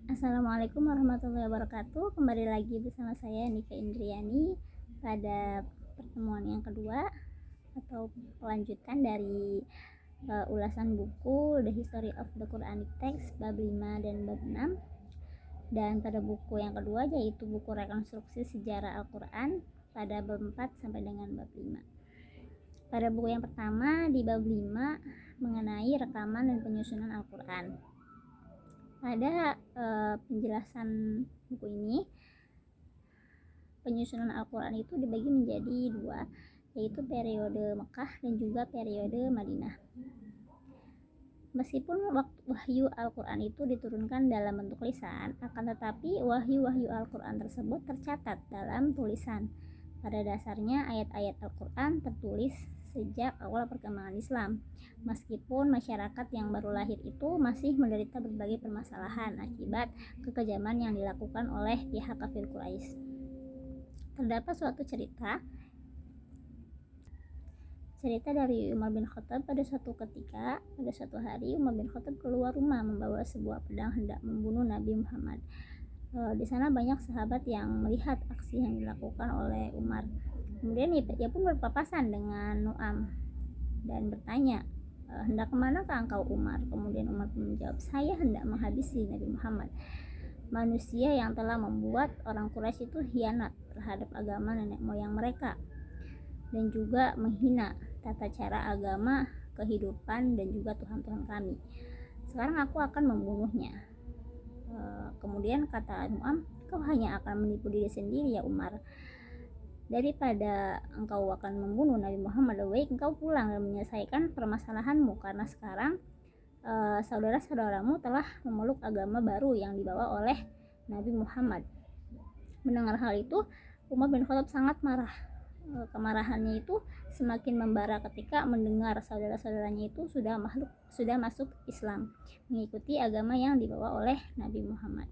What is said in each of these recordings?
Assalamualaikum warahmatullahi wabarakatuh. Kembali lagi bersama saya Nika Indriani pada pertemuan yang kedua atau pelanjutan dari ulasan buku The History of the Quranic Text bab 5 dan bab 6. Dan pada buku yang kedua yaitu buku rekonstruksi sejarah Al-Qur'an pada bab 4 sampai dengan bab 5. Pada buku yang pertama di bab 5 mengenai rekaman dan penyusunan Al-Qur'an. Pada penjelasan buku ini, penyusunan Al-Quran itu dibagi menjadi dua, yaitu periode Mekah dan juga periode Madinah. Meskipun wahyu Al-Quran itu diturunkan dalam bentuk lisan, akan tetapi wahyu-wahyu Al-Quran tersebut tercatat dalam tulisan. Pada dasarnya ayat-ayat Al-Quran tertulis sejak awal perkembangan Islam, meskipun masyarakat yang baru lahir itu masih menderita berbagai permasalahan akibat kekejaman yang dilakukan oleh pihak kafir Quraisy. Terdapat suatu cerita dari Umar bin Khattab. Pada suatu hari Umar bin Khattab keluar rumah membawa sebuah pedang hendak membunuh Nabi Muhammad. Di sana banyak sahabat yang melihat aksi yang dilakukan oleh Umar. Kemudian ia pun berpapasan dengan Nu'am dan bertanya, hendak kemanakah engkau Umar? Kemudian Umar pun menjawab, saya hendak menghabisi Nabi Muhammad, manusia yang telah membuat orang Quraisy itu hianat terhadap agama nenek moyang mereka dan juga menghina tata cara agama, kehidupan dan juga Tuhan-Tuhan kami. Sekarang aku akan membunuhnya. Kemudian kata Nu'am, kau hanya akan menipu diri sendiri ya Umar. Daripada engkau akan membunuh Nabi Muhammad, lebih baik engkau pulang dan menyelesaikan permasalahanmu, karena sekarang saudara-saudaramu telah memeluk agama baru yang dibawa oleh Nabi Muhammad. Mendengar hal itu, Umar bin Khattab sangat marah. Kemarahannya itu semakin membara ketika mendengar saudara-saudaranya itu sudah masuk Islam, mengikuti agama yang dibawa oleh Nabi Muhammad.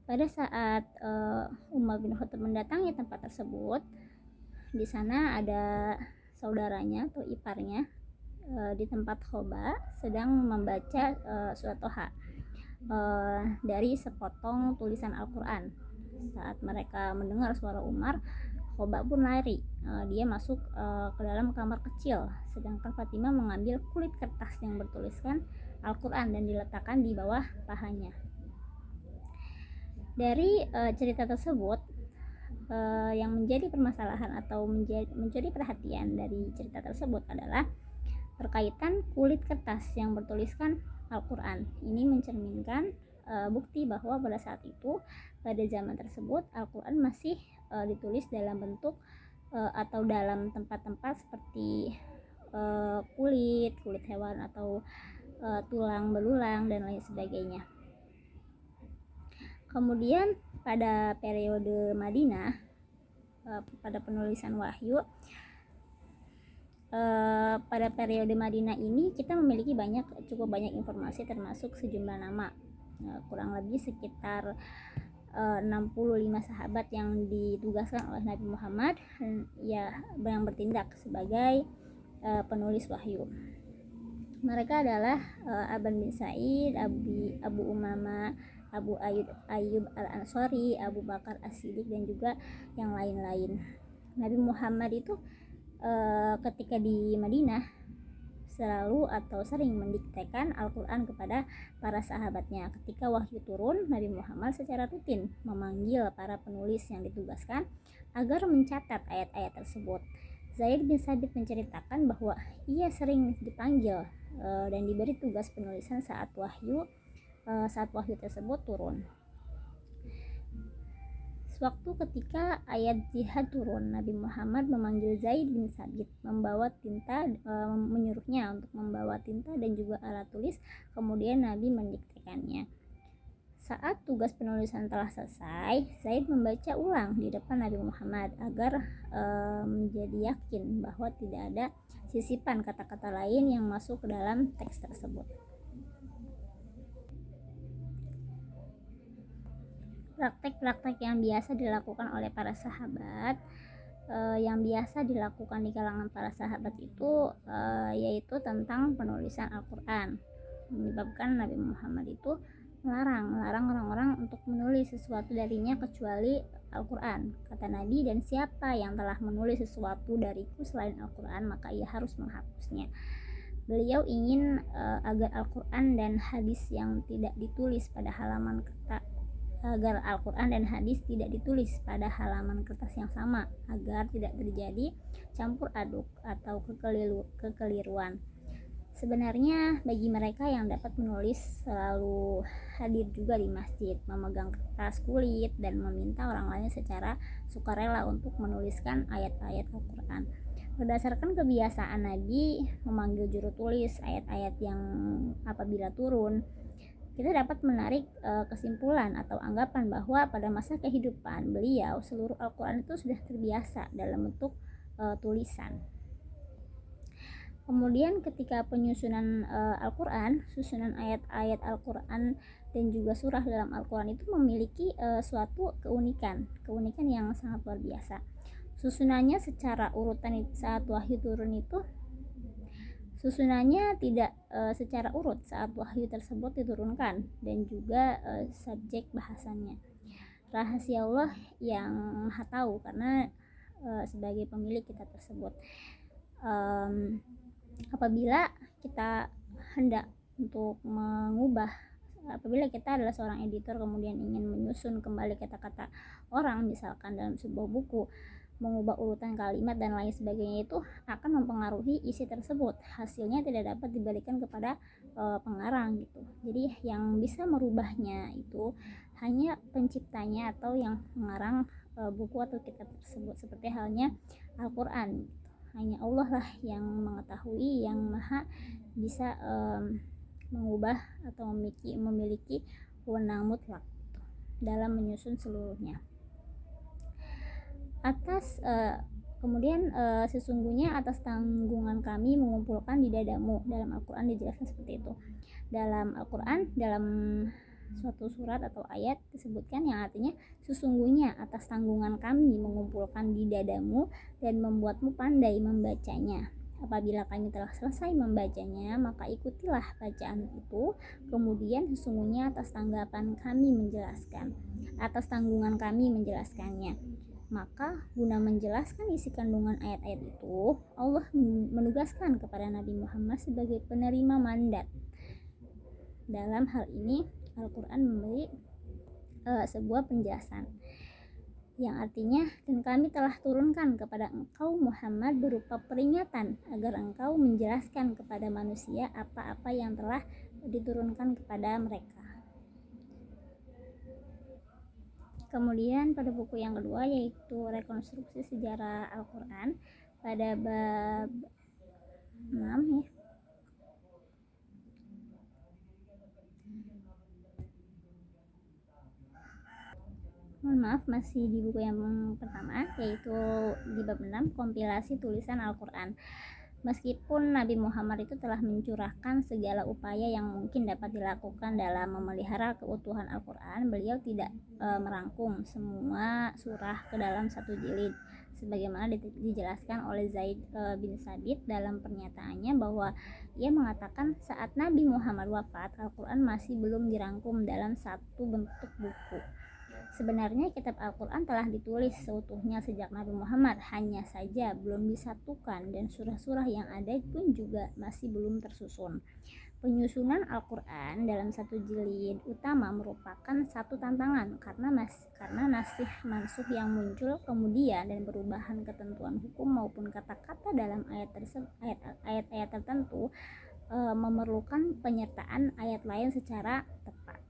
Pada saat Umar bin Khattab mendatangi tempat tersebut, di sana ada saudaranya atau iparnya di tempat Khoba sedang membaca surat Toha dari sepotong tulisan Al-Quran. Saat mereka mendengar suara Umar, Khoba pun lari. Dia masuk ke dalam kamar kecil, sedangkan Fatimah mengambil kulit kertas yang bertuliskan Al-Quran dan diletakkan di bawah pahanya. Dari cerita tersebut, yang menjadi permasalahan atau menjadi perhatian dari cerita tersebut adalah berkaitan kulit kertas yang bertuliskan Al-Quran. Ini mencerminkan bukti bahwa pada saat itu, pada zaman tersebut, Al-Quran masih ditulis dalam bentuk atau dalam tempat-tempat seperti kulit hewan atau tulang belulang dan lain sebagainya. Kemudian pada periode Madinah, pada penulisan wahyu, pada periode Madinah ini kita memiliki cukup banyak informasi, termasuk sejumlah nama, kurang lebih sekitar 65 sahabat yang ditugaskan oleh Nabi Muhammad yang bertindak sebagai penulis wahyu. Mereka adalah Aban bin Sa'id, Abu Umama, Abu Ayyub Al-Ansari, Abu Bakar As-Siddiq dan juga yang lain-lain. Nabi Muhammad itu ketika di Madinah selalu atau sering mendiktekan Al-Quran kepada para sahabatnya. Ketika wahyu turun, Nabi Muhammad secara rutin memanggil para penulis yang ditugaskan agar mencatat ayat-ayat tersebut. Zaid bin Sabit menceritakan bahwa ia sering dipanggil dan diberi tugas penulisan saat wahyu tersebut turun. Sewaktu ketika ayat jihad turun, Nabi Muhammad memanggil Zaid bin Sabit, menyuruhnya untuk membawa tinta dan juga alat tulis, kemudian Nabi mendiktekannya. Saat tugas penulisan telah selesai, Zaid membaca ulang di depan Nabi Muhammad agar menjadi yakin bahwa tidak ada sisipan kata-kata lain yang masuk ke dalam teks tersebut. Praktek-praktek yang biasa dilakukan oleh para sahabat, yang biasa dilakukan di kalangan para sahabat itu yaitu tentang penulisan Al-Quran. menyebabkan Nabi Muhammad itu melarang orang-orang untuk menulis sesuatu darinya kecuali Al-Quran. Kata Nabi, dan siapa yang telah menulis sesuatu dariku selain Al-Quran, maka ia harus menghapusnya. Beliau ingin agar Al-Quran dan hadis yang tidak ditulis pada halaman kertas agar Al-Quran dan hadis tidak ditulis pada halaman kertas yang sama, agar tidak terjadi campur aduk atau kekeliruan. Sebenarnya bagi mereka yang dapat menulis selalu hadir juga di masjid, memegang kertas kulit dan meminta orang lain secara sukarela untuk menuliskan ayat-ayat Al-Quran. Berdasarkan kebiasaan Nabi memanggil juru tulis ayat-ayat yang apabila turun, kita dapat menarik kesimpulan atau anggapan bahwa pada masa kehidupan beliau seluruh Al-Quran itu sudah terbiasa dalam bentuk tulisan. Kemudian ketika penyusunan Al-Quran, susunan ayat-ayat Al-Quran dan juga surah dalam Al-Quran itu memiliki suatu keunikan yang sangat luar biasa. Susunannya secara urutan saat wahyu turun itu, susunannya tidak secara urut saat wahyu tersebut diturunkan, dan juga subjek bahasannya. Rahasia Allah yang Maha Tahu, karena sebagai pemilik kitab tersebut. Apabila kita hendak untuk mengubah, apabila kita adalah seorang editor kemudian ingin menyusun kembali kata-kata orang misalkan dalam sebuah buku, mengubah urutan kalimat dan lain sebagainya, itu akan mempengaruhi isi tersebut. Hasilnya tidak dapat diberikan kepada pengarang gitu. Jadi yang bisa merubahnya itu hanya penciptanya atau yang mengarang buku atau kitab tersebut, seperti halnya Al-Quran. Hanya Allah lah yang mengetahui, yang maha bisa mengubah atau memiliki wewenang mutlak dalam menyusun seluruhnya. Kemudian sesungguhnya atas tanggungan kami mengumpulkan di dadamu, dalam Al-Quran dijelaskan seperti itu. Dalam Al-Quran, dalam suatu surat atau ayat disebutkan yang artinya sesungguhnya atas tanggungan kami mengumpulkan di dadamu dan membuatmu pandai membacanya. Apabila kami telah selesai membacanya, maka ikutilah bacaan itu. Kemudian sesungguhnya atas tanggungan kami menjelaskannya. Maka guna menjelaskan isi kandungan ayat-ayat itu, Allah menugaskan kepada Nabi Muhammad sebagai penerima mandat. Dalam hal ini Al-Quran memberi sebuah penjelasan yang artinya, dan kami telah turunkan kepada engkau Muhammad berupa peringatan agar engkau menjelaskan kepada manusia apa-apa yang telah diturunkan kepada mereka. Kemudian pada buku yang kedua, yaitu rekonstruksi sejarah Al-Quran, pada bab 6 ya. Masih di buku yang pertama, yaitu di bab 6, kompilasi tulisan Al-Quran. Meskipun Nabi Muhammad itu telah mencurahkan segala upaya yang mungkin dapat dilakukan dalam memelihara keutuhan Al-Quran, beliau tidak merangkum semua surah ke dalam satu jilid, sebagaimana dijelaskan oleh Zaid bin Sabit dalam pernyataannya, bahwa ia mengatakan saat Nabi Muhammad wafat, Al-Quran masih belum dirangkum dalam satu bentuk buku. Sebenarnya kitab Al-Quran telah ditulis seutuhnya sejak Nabi Muhammad, hanya saja belum disatukan dan surah-surah yang ada pun juga masih belum tersusun. Penyusunan Al-Quran dalam satu jilid utama merupakan satu tantangan karena nasih mansuh yang muncul kemudian dan perubahan ketentuan hukum maupun kata-kata dalam ayat-ayat tertentu memerlukan penyertaan ayat lain secara tepat.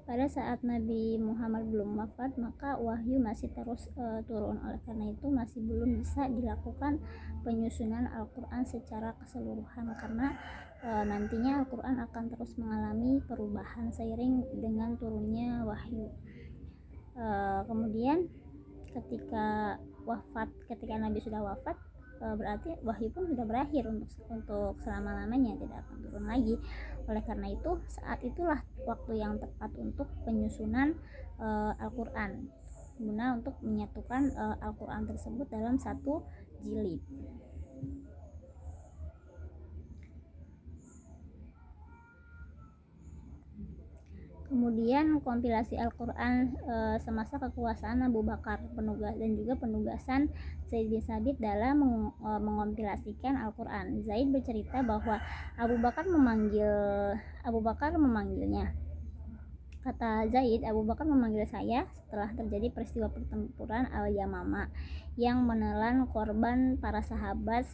Pada saat Nabi Muhammad belum wafat, maka wahyu masih terus turun. Oleh karena itu masih belum bisa dilakukan penyusunan Al-Quran secara keseluruhan, karena nantinya Al-Quran akan terus mengalami perubahan seiring dengan turunnya wahyu. Kemudian ketika Nabi sudah wafat, berarti wahyu pun sudah berakhir untuk selama-lamanya, tidak akan turun lagi. Oleh karena itu saat itulah waktu yang tepat untuk penyusunan Al-Quran, guna untuk menyatukan Al-Quran tersebut dalam satu jilid. Kemudian kompilasi Al-Quran semasa kekuasaan Abu Bakar, dan juga penugasan Zaid bin Sabit dalam mengompilasikan Al-Quran. Zaid bercerita bahwa Abu Bakar memanggilnya. Kata Zaid, Abu Bakar memanggil saya setelah terjadi peristiwa pertempuran Al-Yamamah yang menelan korban para sahabat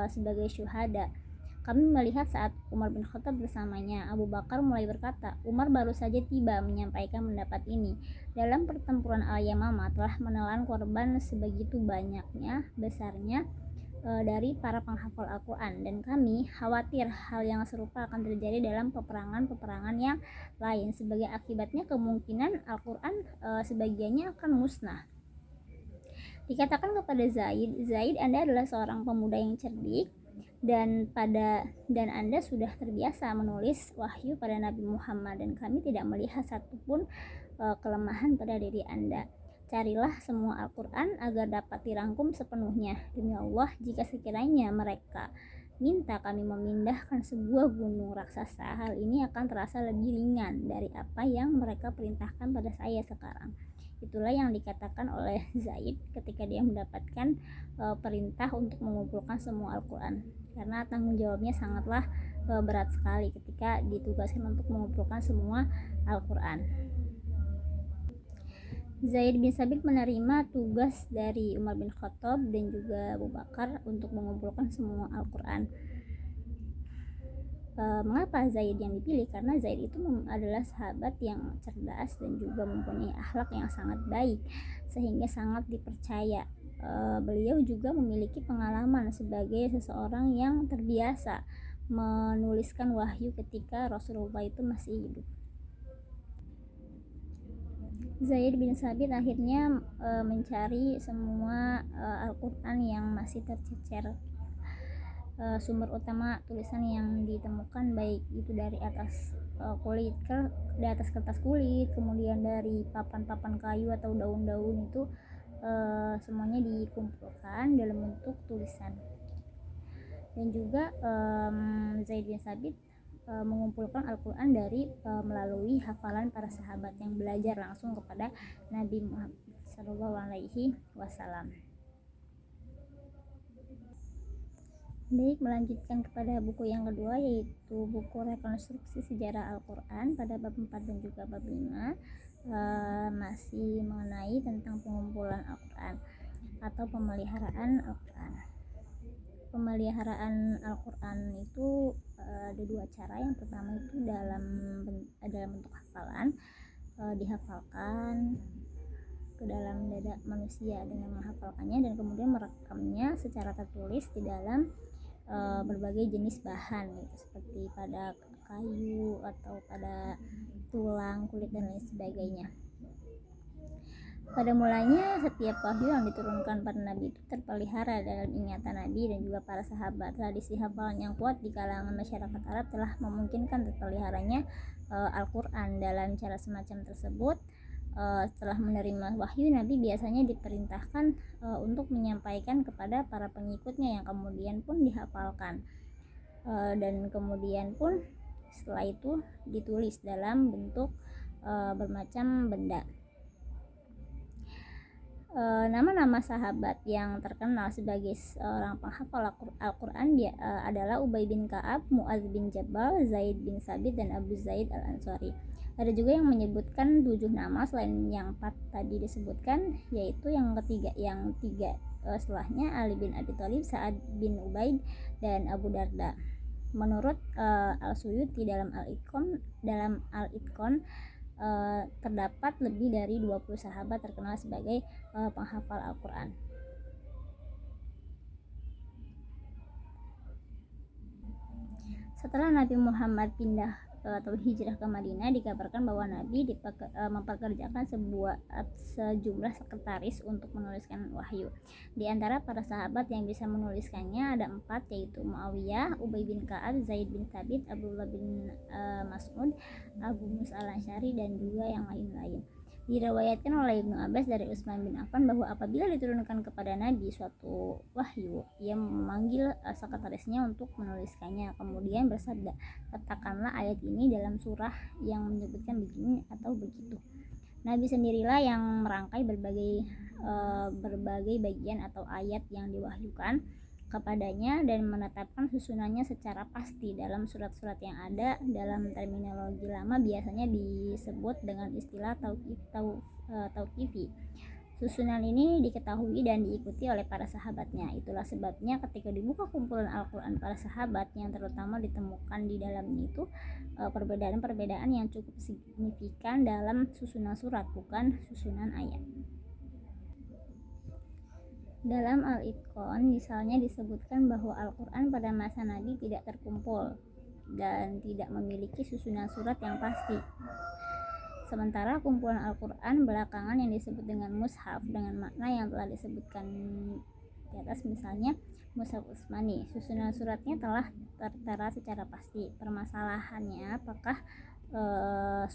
sebagai syuhada. Kami melihat saat Umar bin Khattab bersamanya. Abu Bakar mulai berkata, Umar baru saja tiba menyampaikan pendapat ini. Dalam pertempuran Al-Yamamah telah menelan korban sebegitu besarnya dari para penghafal Al-Quran, dan kami khawatir hal yang serupa akan terjadi dalam peperangan yang lain. Sebagai akibatnya kemungkinan Al-Quran sebagiannya akan musnah. Dikatakan kepada Zaid, Anda adalah seorang pemuda yang cerdik dan Anda sudah terbiasa menulis wahyu pada Nabi Muhammad, dan kami tidak melihat satupun kelemahan pada diri Anda. Carilah semua Al-Quran agar dapat dirangkum sepenuhnya. Demi Allah, jika sekiranya mereka minta kami memindahkan sebuah gunung raksasa, hal ini akan terasa lebih ringan dari apa yang mereka perintahkan pada saya sekarang. Itulah yang dikatakan oleh Zaid ketika dia mendapatkan perintah untuk mengumpulkan semua Al-Quran, karena tanggung jawabnya sangatlah berat sekali ketika ditugaskan untuk mengumpulkan semua Al-Quran. Zaid bin Sabit menerima tugas dari Umar bin Khattab dan juga Abu Bakar untuk mengumpulkan semua Al-Quran. Mengapa Zaid yang dipilih? Karena Zaid itu adalah sahabat yang cerdas dan juga mempunyai akhlak yang sangat baik, sehingga sangat dipercaya. Beliau juga memiliki pengalaman sebagai seseorang yang terbiasa menuliskan wahyu ketika Rasulullah itu masih hidup. Zaid bin Sabit akhirnya mencari semua Al-Quran yang masih tercecer. Sumber utama tulisan yang ditemukan baik itu dari atas di atas kertas kulit, kemudian dari papan-papan kayu atau daun-daun itu semuanya dikumpulkan dalam bentuk tulisan. Dan juga Zaid bin Sabit mengumpulkan Al-Quran melalui hafalan para sahabat yang belajar langsung kepada Nabi Muhammad SAW. Baik, melanjutkan kepada buku yang kedua, yaitu buku rekonstruksi sejarah Al-Quran pada bab 4 dan juga bab 5, masih mengenai tentang pengumpulan Al-Quran atau pemeliharaan Al-Quran. Pemeliharaan Al-Quran itu ada dua cara. Yang pertama itu dalam bentuk hafalan, dihafalkan ke dalam dada manusia dengan menghafalkannya, dan kemudian merekamnya secara tertulis di dalam berbagai jenis bahan, gitu, seperti pada kayu atau pada tulang, kulit, dan lain sebagainya. Pada mulanya setiap wahyu yang diturunkan pada Nabi itu terpelihara dalam ingatan Nabi dan juga para sahabat. Tradisi hafalan yang kuat di kalangan masyarakat Arab telah memungkinkan terpeliharanya Al-Quran. Dalam cara semacam tersebut, setelah menerima wahyu, Nabi biasanya diperintahkan untuk menyampaikan kepada para pengikutnya yang kemudian pun dihafalkan, dan kemudian pun setelah itu ditulis dalam bentuk bermacam benda. Nama-nama sahabat yang terkenal sebagai seorang penghafal Al-Quran adalah Ubay bin Ka'ab, Mu'adz bin Jabal, Zaid bin Sabit, dan Abu Zaid al-Ansari. Ada juga yang menyebutkan 7 nama selain yang 4 tadi disebutkan, yaitu yang tiga setelahnya Ali bin Abi Thalib, Sa'ad bin Ubaid, dan Abu Darda. Menurut Al-Suyuti dalam Al-Itqan, terdapat lebih dari 20 sahabat terkenal sebagai penghafal Al-Quran. Setelah Nabi Muhammad pindah atau hijrah ke Madinah, dikabarkan bahwa Nabi memperkerjakan sejumlah sekretaris untuk menuliskan wahyu. Di antara para sahabat yang bisa menuliskannya ada 4, yaitu Muawiyah, Ubay bin Ka'ab, Zaid bin Thabit, Abdullah bin Mas'ud, Abu Musa al-Asy'ari, dan juga yang lain-lain. Diriwayatkan oleh Ibnu Abbas dari Utsman bin Affan bahwa apabila diturunkan kepada Nabi suatu wahyu, ia memanggil sekretarisnya untuk menuliskannya, kemudian bersabda, "Letakkanlah ayat ini dalam surah yang menyebutkan begini atau begitu." Nabi sendirilah yang merangkai berbagai bagian atau ayat yang diwahyukan kepadanya dan menetapkan susunannya secara pasti dalam surat-surat yang ada. Dalam terminologi lama biasanya disebut dengan istilah tauqifi. Susunan ini diketahui dan diikuti oleh para sahabatnya. Itulah sebabnya ketika dibuka kumpulan Al-Quran para sahabat, yang terutama ditemukan di dalamnya itu perbedaan-perbedaan yang cukup signifikan dalam susunan surat, bukan susunan ayat. Dalam Al-Itqan misalnya disebutkan bahwa Al-Quran pada masa Nabi tidak terkumpul dan tidak memiliki susunan surat yang pasti. Sementara kumpulan Al-Quran belakangan yang disebut dengan mushaf dengan makna yang telah disebutkan di atas, misalnya mushaf Utsmani, susunan suratnya telah tertera secara pasti. Permasalahannya apakah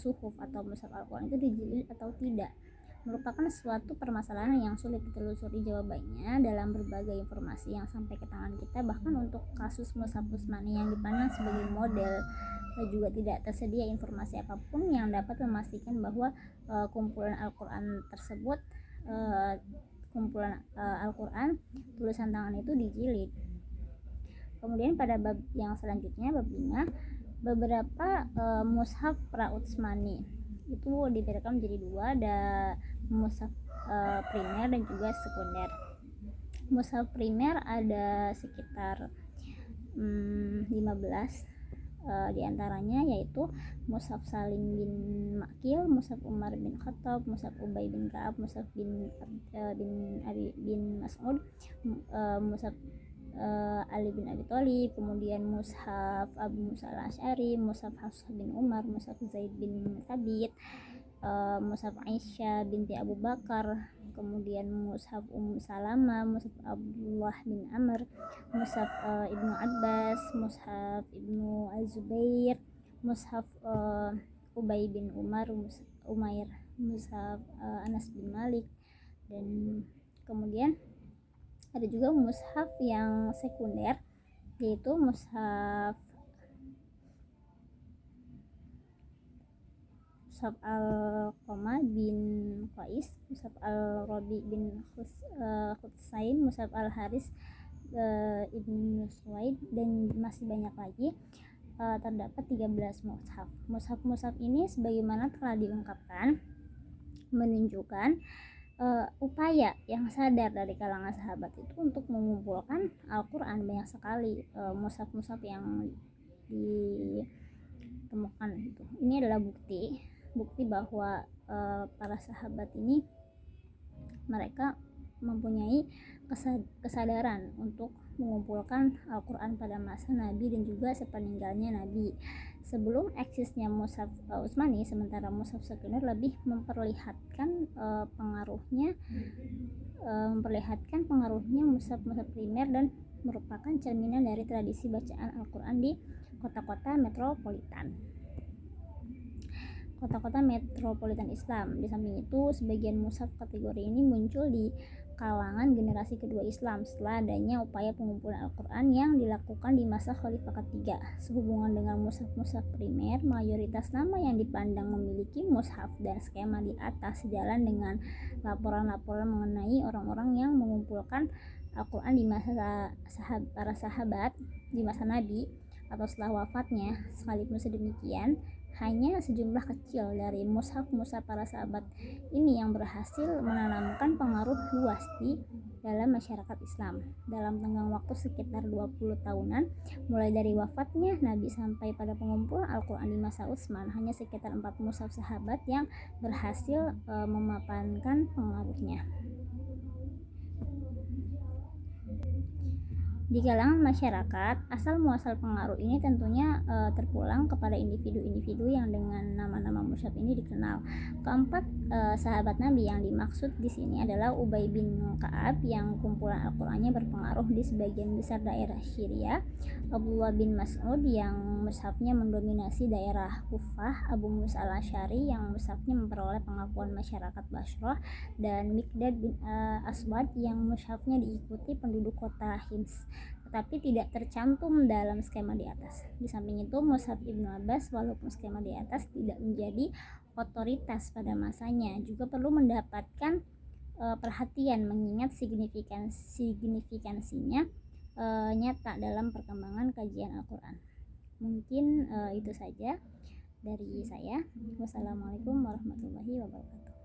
suhuf atau mushaf Al-Quran itu dijilid atau tidak merupakan suatu permasalahan yang sulit ditelusuri jawabannya dalam berbagai informasi yang sampai ke tangan kita. Bahkan untuk kasus mushaf Utsmani yang dipandang sebagai model, juga tidak tersedia informasi apapun yang dapat memastikan bahwa kumpulan Al-Quran tersebut, Al-Quran tulisan tangan itu dijilid. Kemudian pada bab yang selanjutnya, bab 5, beberapa mushaf pra-Utsmani itu dibedakan menjadi dua, ada mushaf primer dan juga sekunder. Mushaf primer ada sekitar 15 diantaranya, yaitu mushaf Salim bin Makil, mushaf Umar bin Khattab, mushaf Ubay bin Ka'ab, mushaf bin Mas'ud, mushaf Ali bin Abi Thalib, kemudian mushaf Abu Musa al-Asy'ari, mushaf Hafsah bin Umar, mushaf Zaid bin Thabit, mushaf Aisyah binti Abu Bakar, kemudian mushaf Salama, mushaf Abdullah bin Amr, mushaf Ibnu Abbas, mushaf Ibnu Az-Zubair, mushaf Ubay bin Umair, mushaf Anas bin Malik, dan kemudian ada juga mushaf yang sekunder, yaitu mushaf Al-Qama bin Qais, mushaf Al-Rabi bin Khutsaim, mushaf Al-Haris Ibnu Suwaid, dan masih banyak lagi. Terdapat 13 mushaf. Mushaf-mushaf ini sebagaimana telah diungkapkan menunjukkan upaya yang sadar dari kalangan sahabat itu untuk mengumpulkan Al-Quran. Banyak sekali mushaf-mushaf yang ditemukan itu. Ini adalah bukti bahwa para sahabat ini mereka mempunyai kesadaran untuk mengumpulkan Al-Quran pada masa Nabi dan juga sepeninggalnya Nabi. Sebelum eksisnya mushaf Utsmani, sementara mushaf sekunder lebih memperlihatkan pengaruhnya mushaf-mushaf primer dan merupakan cerminan dari tradisi bacaan Al-Quran di kota-kota metropolitan Islam. Di samping itu, sebagian mushaf kategori ini muncul di kalangan generasi kedua Islam setelah adanya upaya pengumpulan Al-Quran yang dilakukan di masa Khalifah ketiga. Sehubungan dengan mushaf-mushaf primer, mayoritas nama yang dipandang memiliki mushaf dan skema di atas sejalan dengan laporan-laporan mengenai orang-orang yang mengumpulkan Al-Quran di masa para sahabat di masa Nabi atau setelah wafatnya. Sekalipun sedemikian, hanya sejumlah kecil dari mushaf-mushaf para sahabat ini yang berhasil menanamkan pengaruh luas di dalam masyarakat Islam. Dalam tenggang waktu sekitar 20 tahunan, mulai dari wafatnya Nabi sampai pada pengumpulan Al-Quran di masa Utsman, hanya sekitar 4 mushaf sahabat yang berhasil memapankan pengaruhnya. Di kalangan masyarakat, asal muasal pengaruh ini tentunya terpulang kepada individu-individu yang dengan nama-nama mushaf ini dikenal. Keempat sahabat Nabi yang dimaksud di sini adalah Ubay bin Ka'ab yang kumpulan Al-Qur'annya berpengaruh di sebagian besar daerah Syria, Abdullah bin Mas'ud yang yang mushafnya mendominasi daerah Kufah, Abu Musa al-Asy'ari yang mushafnya memperoleh pengakuan masyarakat Bashrah, dan Miqdad bin Aswad yang mushafnya diikuti penduduk kota Hims tetapi tidak tercantum dalam skema di atas. Di samping itu, mushaf Ibnu Abbas walaupun skema di atas tidak menjadi otoritas pada masanya, juga perlu mendapatkan perhatian mengingat signifikansinya nyata dalam perkembangan kajian Al-Quran. Mungkin itu saja dari saya. Wassalamualaikum warahmatullahi wabarakatuh.